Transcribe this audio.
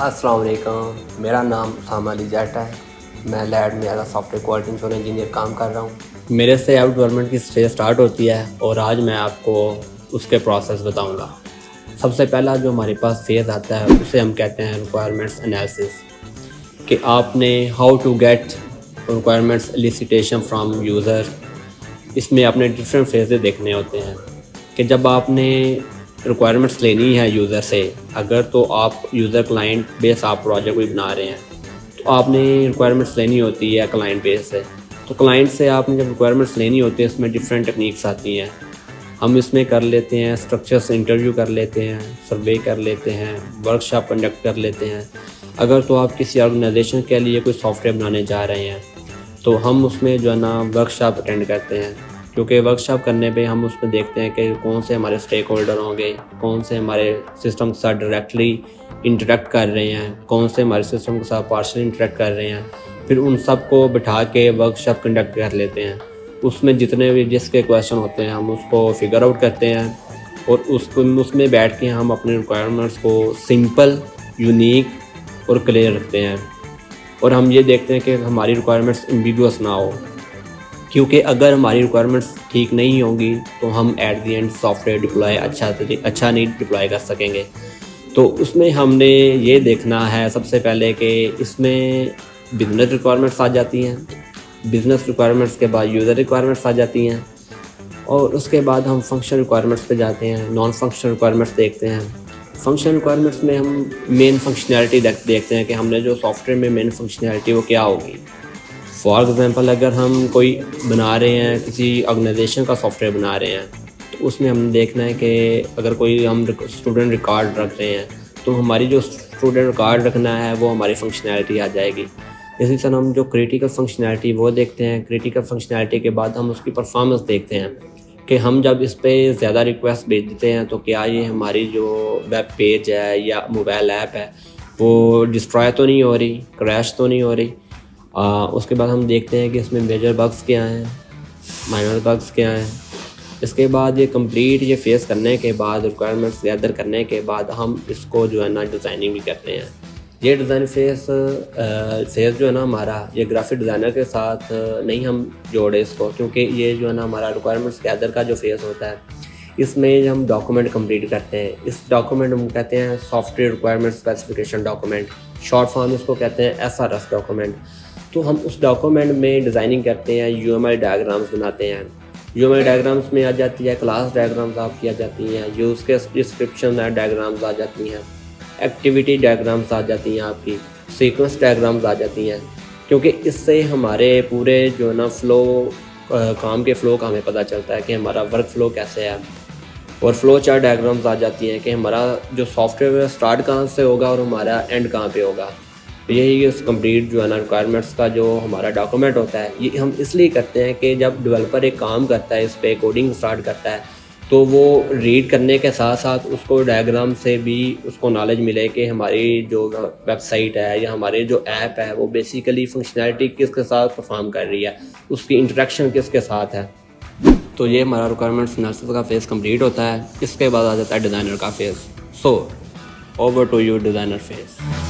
अस्सलाम वालेकुम, मेरा नाम उसामा अली जट है। मैं लैड में as software quality insurance engineer काम कर रहा हूँ। मेरे से ऐप डेवलपमेंट की स्टेज स्टार्ट होती है और आज मैं आपको उसके प्रोसेस बताऊँगा। सबसे पहला जो हमारे पास फेज़ आता है उसे हम कहते हैं रिक्वायरमेंट्स एनालिसिस, कि आपने how to get requirements elicitation from user. इसमें आपने डिफरेंट फेजेस देखने होते हैं कि जब आपने रिक्वायरमेंट्स लेनी है यूज़र से, अगर तो आप यूज़र क्लाइंट बेस आप प्रोजेक्ट कोई बना रहे हैं तो आपने रिक्वायरमेंट्स लेनी होती है क्लाइंट बेस से। तो क्लाइंट से आपने जब रिक्वायरमेंट्स लेनी होती है इसमें डिफरेंट टेक्निक्स आती हैं। हम इसमें कर लेते हैं स्ट्रक्चर से इंटरव्यू कर लेते हैं, सर्वे कर लेते हैं, वर्कशॉप कंडक्ट कर लेते हैं। अगर तो आप किसी ऑर्गेनाइजेशन के लिए कोई सॉफ्टवेयर बनाने जा रहे हैं तो हम उसमें जो है ना वर्कशॉप अटेंड करते हैं, क्योंकि वर्कशॉप करने पे हम उसमें देखते हैं कि कौन से हमारे स्टेक होल्डर होंगे, कौन से हमारे सिस्टम के साथ डायरेक्टली इंटरेक्ट कर रहे हैं, कौन से हमारे सिस्टम के साथ पार्शली इंटरेक्ट कर रहे हैं। फिर उन सब को बिठा के वर्कशॉप कंडक्ट कर लेते हैं। उसमें जितने भी जिसके क्वेश्चन होते हैं हम उसको फिगर आउट करते हैं और उसमें बैठ के हम अपने रिक्वायरमेंट्स को सिंपल, यूनिक और क्लियर रखते हैं। और हम ये देखते हैं कि हमारी रिक्वायरमेंट्स एम्बिगुअस ना हो, क्योंकि अगर हमारी रिक्वायरमेंट्स ठीक नहीं होंगी तो हम at the end software deploy अच्छा नहीं डिप्लॉय कर सकेंगे। तो उसमें हमने ये देखना है सबसे पहले कि इसमें बिजनेस रिक्वायरमेंट्स आ जाती हैं, बिजनेस रिक्वायरमेंट्स के बाद यूज़र रिक्वायरमेंट्स आ जाती हैं और उसके बाद हम फंक्शन रिक्वायरमेंट्स पे जाते हैं, नॉन फंक्शनल रिक्वायरमेंट्स देखते हैं। फंक्शन रिक्वायरमेंट्स में हम मेन फंक्शनैलिटी देखते हैं कि हमने जो सॉफ्टवेयर में मेन फंक्शनैलिटी वो क्या होगी। फॉर एग्ज़ाम्पल अगर हम कोई बना रहे हैं, किसी ऑर्गेनाइजेशन का सॉफ्टवेयर बना रहे हैं तो उसमें हमने देखना है कि अगर कोई हम स्टूडेंट रिकॉर्ड रख रहे हैं तो हमारी जो स्टूडेंट रिकॉर्ड रखना है वो हमारी फंक्शनैलिटी आ जाएगी। इसी तरह हम जो क्रिटिकल फंक्शनैलिटी वो देखते हैं। क्रिटिकल फंक्शनैलिटी के बाद हम उसकी परफॉर्मेंस देखते हैं कि हम जब इस पर ज़्यादा रिक्वेस्ट भेज देते हैं तो क्या ये हमारी जो वेब पेज है या मोबाइल ऐप है वो डिस्ट्रॉय तो नहीं हो रही, क्रैश तो नहीं हो रही। उसके बाद हम देखते हैं कि इसमें मेजर बग्स क्या हैं, माइनर बग्स क्या हैं। इसके बाद ये कंप्लीट ये फेस करने के बाद, रिक्वायरमेंट्स गैदर करने के बाद हम इसको जो है ना डिज़ाइनिंग भी करते हैं। ये डिज़ाइन फेस जो है ना हमारा, ये ग्राफिक डिज़ाइनर के साथ नहीं हम जोड़े इसको, क्योंकि ये जो है ना हमारा रिक्वायरमेंट्स गैदर का जो फेस होता है इसमें हम डॉक्यूमेंट कंप्लीट करते हैं। इस डॉक्यूमेंट हम कहते हैं software requirement specification document, short form इसको कहते हैं SRS डॉक्यूमेंट। तो हम उस डॉक्यूमेंट में डिज़ाइनिंग करते हैं, UML डायग्राम्स बनाते हैं। UML डायग्राम्स में आ जाती है क्लास डायग्राम्स आपकी आ जाती हैं, यूज़ केस डिस्क्रिप्शन डायग्राम्स आ जाती हैं, एक्टिविटी डायग्राम्स आ जाती हैं, आपकी सीक्वेंस डायग्राम्स आ जाती हैं। क्योंकि इससे हमारे पूरे जो है ना फ्लो, काम के फ़्लो का हमें पता चलता है कि हमारा वर्क फ़्लो कैसे है। और फ्लो चार्ट डायग्राम्स आ जाती हैं कि हमारा जो सॉफ्टवेयर स्टार्ट कहाँ से होगा और हमारा एंड कहाँ पे होगा। तो यही इस कंप्लीट जो है ना रिक्वायरमेंट्स का जो हमारा डॉक्यूमेंट होता है, ये हम इसलिए करते हैं कि जब डेवलपर एक काम करता है, इस पे कोडिंग स्टार्ट करता है, तो वो रीड करने के साथ साथ उसको डायग्राम से भी उसको नॉलेज मिले कि हमारी जो वेबसाइट है या हमारे जो ऐप है वो बेसिकली फंक्शनैलिटी किसके साथ परफॉर्म कर रही है, उसकी इंटरेक्शन किसके साथ है। तो ये हमारा रिक्वायरमेंट्स एनालिसिस का फेज़ कंप्लीट होता है। इसके बाद आ जाता है डिज़ाइनर का phase. So over to you designer phase.